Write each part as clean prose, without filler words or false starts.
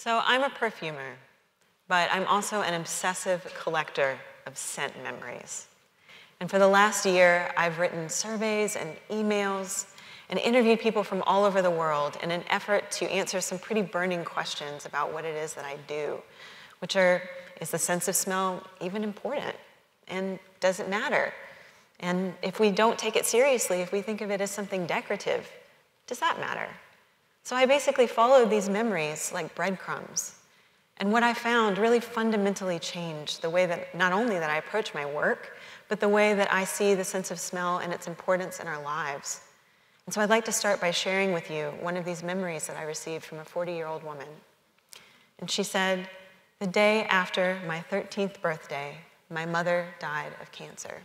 So I'm a perfumer, but I'm also an obsessive collector of scent memories. And for the last year, I've written surveys and emails and interviewed people from all over the world in an effort to answer some pretty burning questions about what it is that I do, which are, is the sense of smell even important? And does it matter? And if we don't take it seriously, if we think of it as something decorative, does that matter? So I basically followed these memories like breadcrumbs. And what I found really fundamentally changed the way that not only that I approach my work, but the way that I see the sense of smell and its importance in our lives. And so I'd like to start by sharing with you one of these memories that I received from a 40-year-old woman. And she said, the day after my 13th birthday, my mother died of cancer.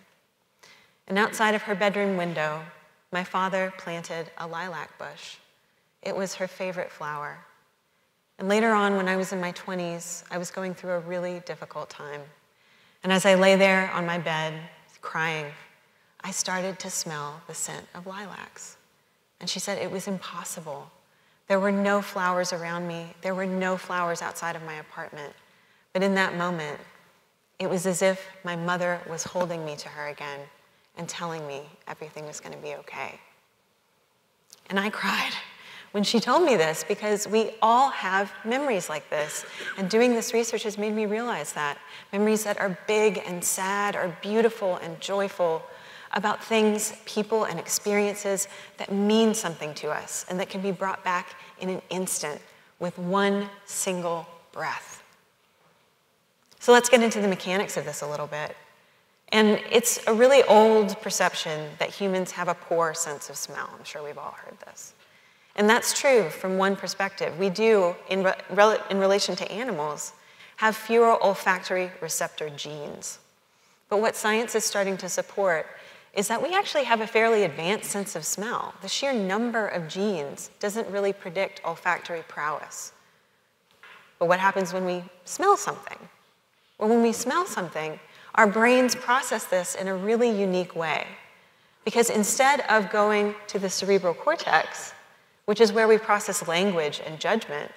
And outside of her bedroom window, my father planted a lilac bush. It was her favorite flower. And later on, when I was in my 20s, I was going through a really difficult time. And as I lay there on my bed, crying, I started to smell the scent of lilacs. And she said it was impossible. There were no flowers around me. There were no flowers outside of my apartment. But in that moment, it was as if my mother was holding me to her again and telling me everything was going to be okay. And I cried when she told me this, because we all have memories like this. And doing this research has made me realize that. Memories that are big and sad, or beautiful and joyful, about things, people, and experiences that mean something to us and that can be brought back in an instant with one single breath. So let's get into the mechanics of this a little bit. And it's a really old perception that humans have a poor sense of smell. I'm sure we've all heard this. And that's true from one perspective. We do, in relation to animals, have fewer olfactory receptor genes. But what science is starting to support is that we actually have a fairly advanced sense of smell. The sheer number of genes doesn't really predict olfactory prowess. But what happens when we smell something? Well, when we smell something, our brains process this in a really unique way. Because instead of going to the cerebral cortex, which is where we process language and judgment,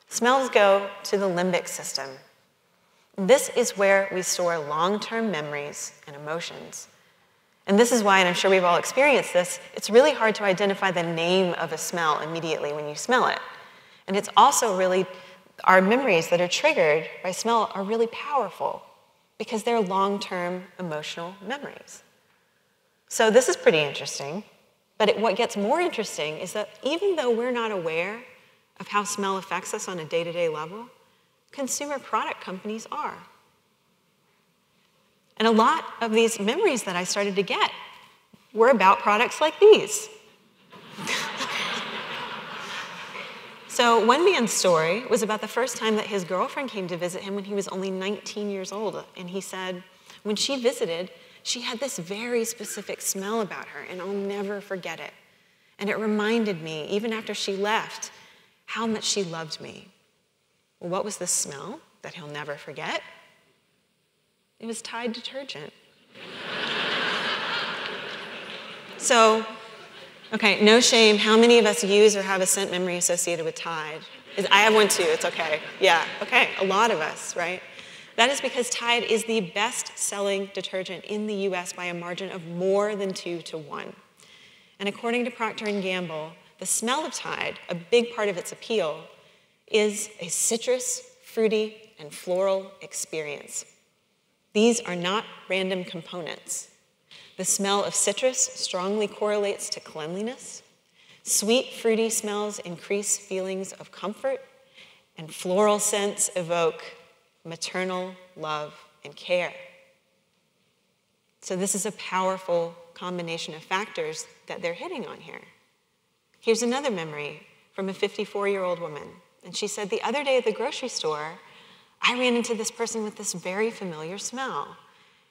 smells go to the limbic system. This is where we store long-term memories and emotions. And this is why, and I'm sure we've all experienced this, it's really hard to identify the name of a smell immediately when you smell it. And it's also really, our memories that are triggered by smell are really powerful because they're long-term emotional memories. So this is pretty interesting. But what gets more interesting is that even though we're not aware of how smell affects us on a day-to-day level, consumer product companies are. And a lot of these memories that I started to get were about products like these. So one man's story was about the first time that his girlfriend came to visit him when he was only 19 years old. And he said, when she visited, she had this very specific smell about her, and I'll never forget it. And it reminded me, even after she left, how much she loved me. Well, what was the smell that he'll never forget? It was Tide detergent. So, okay, no shame. How many of us use or have a scent memory associated with Tide? I have one too, it's okay. Yeah, okay, a lot of us, right? That is because Tide is the best-selling detergent in the US by a margin of more than 2-1. And according to Procter & Gamble, the smell of Tide, a big part of its appeal, is a citrus, fruity, and floral experience. These are not random components. The smell of citrus strongly correlates to cleanliness. Sweet, fruity smells increase feelings of comfort, and floral scents evoke maternal love and care. So this is a powerful combination of factors that they're hitting on here. Here's another memory from a 54-year-old woman. And she said, the other day at the grocery store, I ran into this person with this very familiar smell.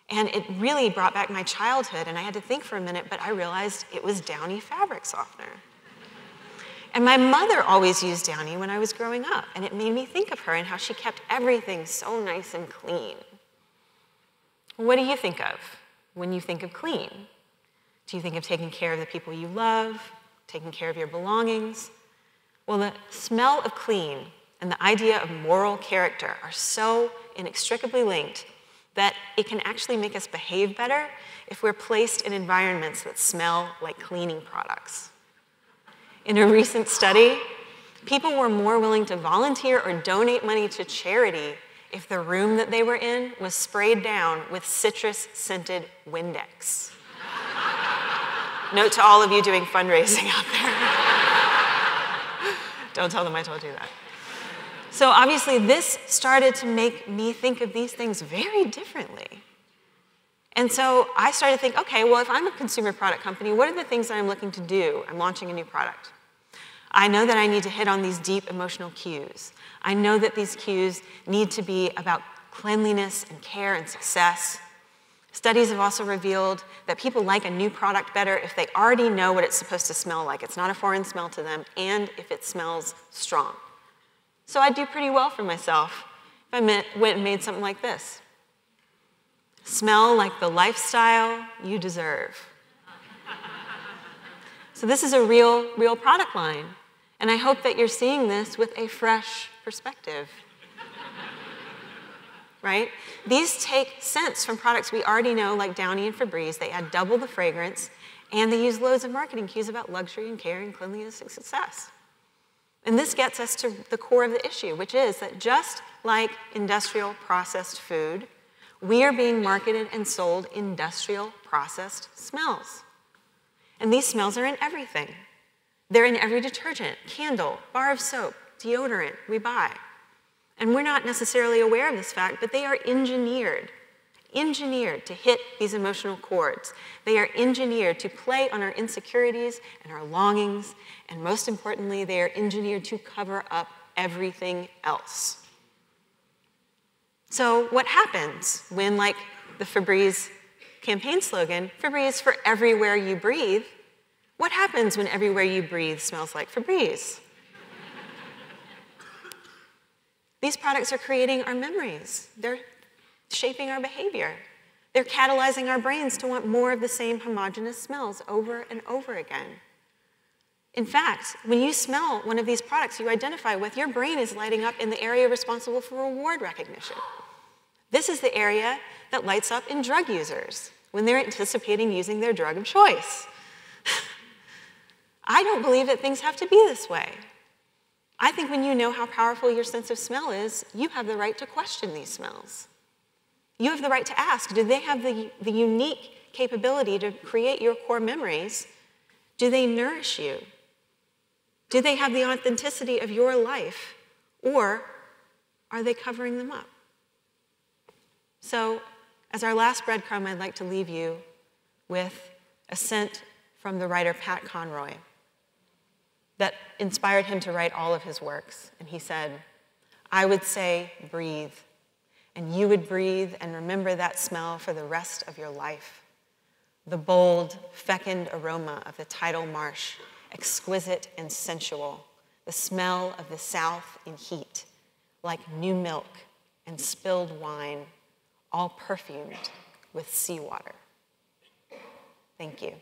And it really brought back my childhood, and I had to think for a minute, but I realized it was Downy fabric softener. And my mother always used Downy when I was growing up, and it made me think of her and how she kept everything so nice and clean. What do you think of when you think of clean? Do you think of taking care of the people you love, taking care of your belongings? Well, the smell of clean and the idea of moral character are so inextricably linked that it can actually make us behave better if we're placed in environments that smell like cleaning products. In a recent study, people were more willing to volunteer or donate money to charity if the room that they were in was sprayed down with citrus-scented Windex. Note to all of you doing fundraising out there. Don't tell them I told you that. So obviously this started to make me think of these things very differently. And so I started to think, okay, well, if I'm a consumer product company, what are the things that I'm looking to do? I'm launching a new product. I know that I need to hit on these deep emotional cues. I know that these cues need to be about cleanliness and care and success. Studies have also revealed that people like a new product better if they already know what it's supposed to smell like. It's not a foreign smell to them, and if it smells strong. So I'd do pretty well for myself if I went and made something like this. Smell like the lifestyle you deserve. So this is a real product line. And I hope that you're seeing this with a fresh perspective. Right? These take scents from products we already know, like Downy and Febreze. They add double the fragrance, and they use loads of marketing cues about luxury and care and cleanliness and success. And this gets us to the core of the issue, which is that just like industrial processed food, we are being marketed and sold industrial processed smells. And these smells are in everything. They're in every detergent, candle, bar of soap, deodorant we buy. And we're not necessarily aware of this fact, but they are engineered to hit these emotional chords. They are engineered to play on our insecurities and our longings, and most importantly, they are engineered to cover up everything else. So what happens when, like the Febreze campaign slogan, Febreze for everywhere you breathe, what happens when everywhere you breathe smells like Febreze? These products are creating our memories. They're shaping our behavior. They're catalyzing our brains to want more of the same homogeneous smells over and over again. In fact, when you smell one of these products you identify with, your brain is lighting up in the area responsible for reward recognition. This is the area that lights up in drug users when they're anticipating using their drug of choice. I don't believe that things have to be this way. I think when you know how powerful your sense of smell is, you have the right to question these smells. You have the right to ask, do they have the unique capability to create your core memories? Do they nourish you? Do they have the authenticity of your life? Or are they covering them up? So, as our last breadcrumb, I'd like to leave you with a scent from the writer Pat Conroy that inspired him to write all of his works. And he said, I would say, breathe. And you would breathe and remember that smell for the rest of your life. The bold, fecund aroma of the tidal marsh, exquisite and sensual. The smell of the South in heat, like new milk and spilled wine, all perfumed with seawater. Thank you.